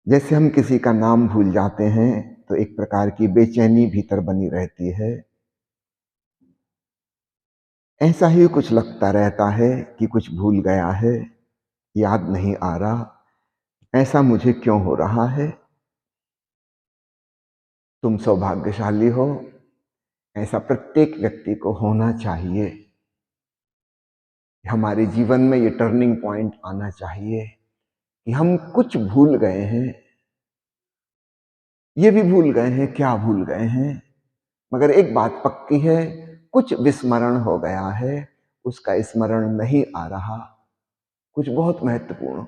जैसे हम किसी का नाम भूल जाते हैं तो एक प्रकार की बेचैनी भीतर बनी रहती है। ऐसा ही कुछ लगता रहता है कि कुछ भूल गया है, याद नहीं आ रहा, ऐसा मुझे क्यों हो रहा है। तुम सौभाग्यशाली हो, ऐसा प्रत्येक व्यक्ति को होना चाहिए। हमारे जीवन में ये टर्निंग पॉइंट आना चाहिए कि हम कुछ भूल गए हैं। ये भी भूल गए हैं, क्या भूल गए हैं, मगर एक बात पक्की है, कुछ विस्मरण हो गया है, उसका स्मरण नहीं आ रहा, कुछ बहुत महत्वपूर्ण,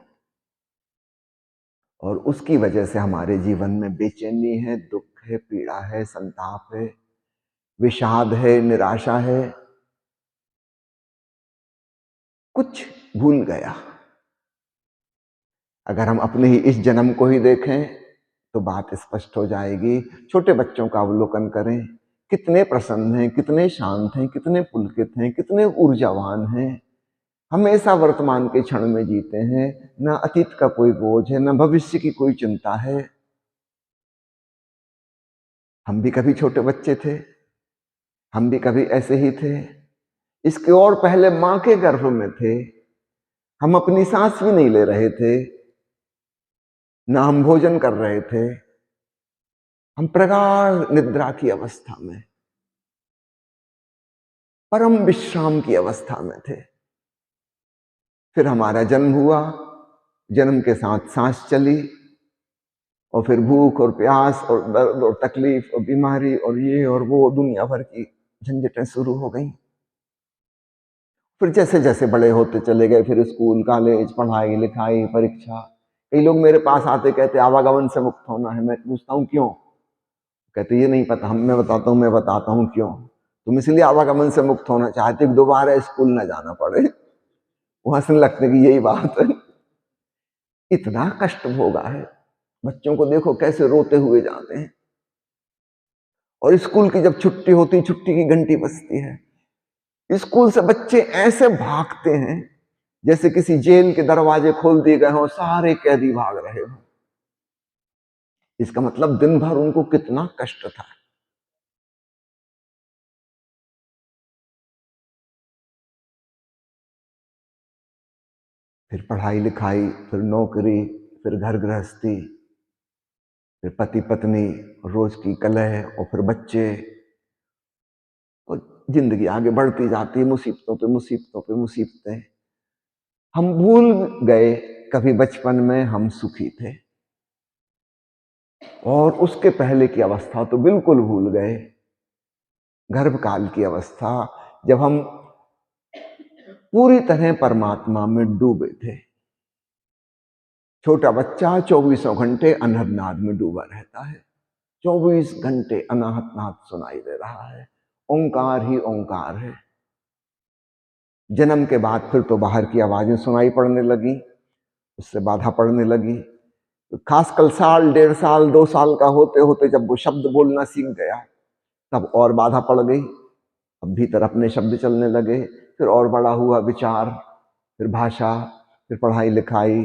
और उसकी वजह से हमारे जीवन में बेचैनी है, दुख है, पीड़ा है, संताप है, विषाद है, निराशा है। कुछ भूल गया। अगर हम अपने ही इस जन्म को ही देखें तो बात स्पष्ट हो जाएगी। छोटे बच्चों का अवलोकन करें, कितने प्रसन्न हैं, कितने शांत हैं, कितने पुलकित हैं, कितने ऊर्जावान हैं, हमेशा वर्तमान के क्षण में जीते हैं। ना अतीत का कोई बोझ है, ना भविष्य की कोई चिंता है। हम भी कभी छोटे बच्चे थे, हम भी कभी ऐसे ही थे। इसके और पहले मां के गर्भ में थे, हम अपनी सांस भी नहीं ले रहे थे, ना हम भोजन कर रहे थे, हम प्रगाढ़ निद्रा की अवस्था में, परम विश्राम की अवस्था में थे। फिर हमारा जन्म हुआ, जन्म के साथ सांस चली, और फिर भूख और प्यास और दर्द और तकलीफ और बीमारी और ये और वो दुनिया भर की झंझटें शुरू हो गई। फिर जैसे जैसे बड़े होते चले गए, फिर स्कूल, कॉलेज, पढ़ाई लिखाई, परीक्षा। कई लोग मेरे पास आते कहते आवागमन से मुक्त होना है। मैं पूछता हूँ क्यों? कहते ये नहीं पता, मैं बताता हूँ क्यों। तुम इसलिए आवागमन से मुक्त होना चाहते कि दोबारा स्कूल ना जाना पड़े। वो हंसने लगते कि यही बात है। इतना कष्ट भोगा है। बच्चों को देखो कैसे रोते हुए जाते हैं, और स्कूल की जब छुट्टी होती, छुट्टी की घंटी बजती है, स्कूल से बच्चे ऐसे भागते हैं जैसे किसी जेल के दरवाजे खोल दिए गए हों, सारे कैदी भाग रहे हों। इसका मतलब दिन भर उनको कितना कष्ट था। फिर पढ़ाई लिखाई, फिर नौकरी, फिर घर गृहस्थी, फिर पति पत्नी, रोज की कलह, और फिर बच्चे, और जिंदगी आगे बढ़ती जाती है, मुसीबतों पे मुसीबतों पे मुसीबतें। हम भूल गए कभी बचपन में हम सुखी थे, और उसके पहले की अवस्था तो बिल्कुल भूल गए। गर्भकाल की अवस्था, जब हम पूरी तरह परमात्मा में डूबे थे। छोटा बच्चा 24 घंटे अनहद में डूबा रहता है, 24 घंटे अनाहत नाद सुनाई दे रहा है, ओंकार ही ओंकार है। जन्म के बाद फिर तो बाहर की आवाजें सुनाई पड़ने लगी, उससे बाधा पड़ने लगी। खासकर साल, 1.5 साल, 2 साल का होते होते जब वो शब्द बोलना सीख गया, तब और बाधा पड़ गई। अब भीतर अपने शब्द चलने लगे। फिर और बड़ा हुआ विचार, फिर भाषा, फिर पढ़ाई लिखाई,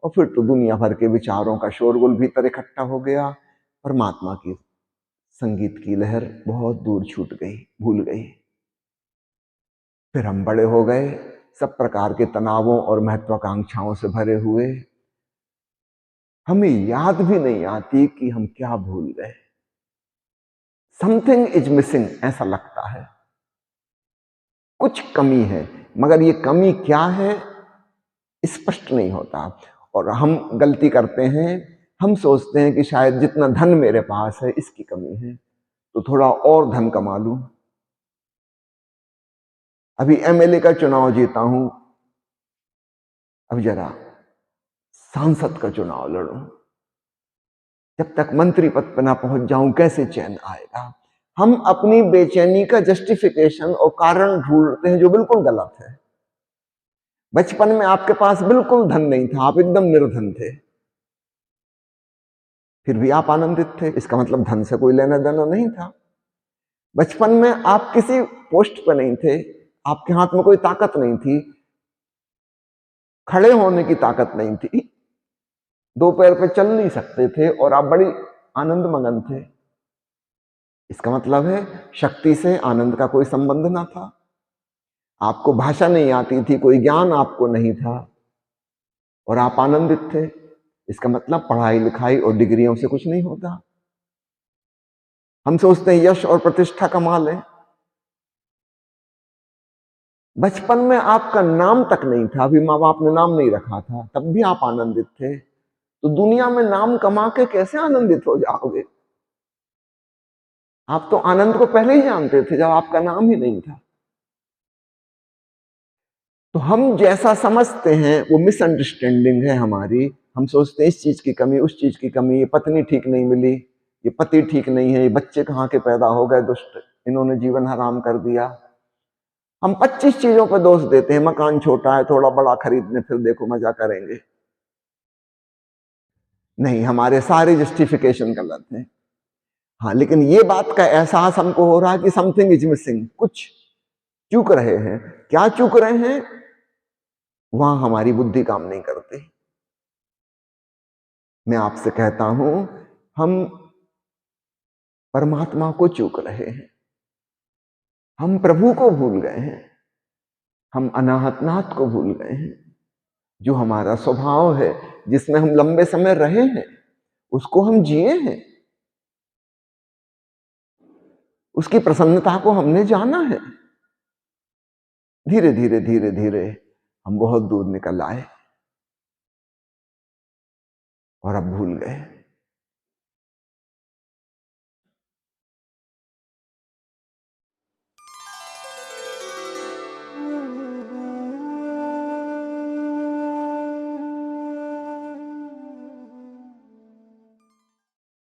और फिर तो दुनिया भर के विचारों का शोरगुल भीतर इकट्ठा हो गया। परमात्मा की संगीत की लहर बहुत दूर छूट गई, भूल गई। फिर हम बड़े हो गए, सब प्रकार के तनावों और महत्वाकांक्षाओं से भरे हुए। हमें याद भी नहीं आती कि हम क्या भूल गए। समथिंग इज मिसिंग, ऐसा लगता है, कुछ कमी है, मगर ये कमी क्या है स्पष्ट नहीं होता। और हम गलती करते हैं, हम सोचते हैं कि शायद जितना धन मेरे पास है इसकी कमी है, तो थोड़ा और धन कमा लूं। अभी एमएलए का चुनाव जीता हूं, अब जरा सांसद का चुनाव लड़ूं। जब तक मंत्री पद पर ना पहुंच जाऊं कैसे चैन आएगा। हम अपनी बेचैनी का जस्टिफिकेशन और कारण ढूंढते हैं जो बिल्कुल गलत है। बचपन में आपके पास बिल्कुल धन नहीं था, आप एकदम निर्धन थे, फिर भी आप आनंदित थे, इसका मतलब धन से कोई लेना देना नहीं था। बचपन में आप किसी पोस्ट पर नहीं थे, आपके हाथ में कोई ताकत नहीं थी, खड़े होने की ताकत नहीं थी, दो पैर पे चल नहीं सकते थे और आप बड़ी आनंद मगन थे। इसका मतलब है शक्ति से आनंद का कोई संबंध ना था। आपको भाषा नहीं आती थी, कोई ज्ञान आपको नहीं था और आप आनंदित थे। इसका मतलब पढ़ाई लिखाई और डिग्रियों से कुछ नहीं होता। हम सोचते हैं यश और प्रतिष्ठा कमा लें। बचपन में आपका नाम तक नहीं था, अभी माँ बाप ने नाम नहीं रखा था, तब भी आप आनंदित थे। तो दुनिया में नाम कमा के कैसे आनंदित हो जाओगे? आप तो आनंद को पहले ही जानते थे जब आपका नाम ही नहीं था। तो हम जैसा समझते हैं वो मिसअंडरस्टैंडिंग है हमारी। हम सोचते हैं इस चीज की कमी, उस चीज की कमी, ये पत्नी ठीक नहीं मिली, ये पति ठीक नहीं है, ये बच्चे कहाँ के पैदा हो गए दुष्ट, इन्होंने जीवन हराम कर दिया। हम 25 चीजों पर दोष देते हैं, मकान छोटा है, थोड़ा बड़ा खरीदने फिर देखो मजा करेंगे। नहीं, हमारे सारे जस्टिफिकेशन गलत हैं। हाँ, लेकिन ये बात का एहसास हमको हो रहा है कि समथिंग इज मिसिंग, कुछ चूक रहे हैं। क्या चूक रहे हैं? वहां हमारी बुद्धि काम नहीं करती। मैं आपसे कहता हूं, हम परमात्मा को चूक रहे हैं, हम प्रभु को भूल गए हैं, हम अनाहतनाथ को भूल गए हैं। जो हमारा स्वभाव है, जिसमें हम लंबे समय रहे हैं, उसको हम जिए हैं, उसकी प्रसन्नता को हमने जाना है। धीरे धीरे धीरे धीरे हम बहुत दूर निकल आए और अब भूल गए।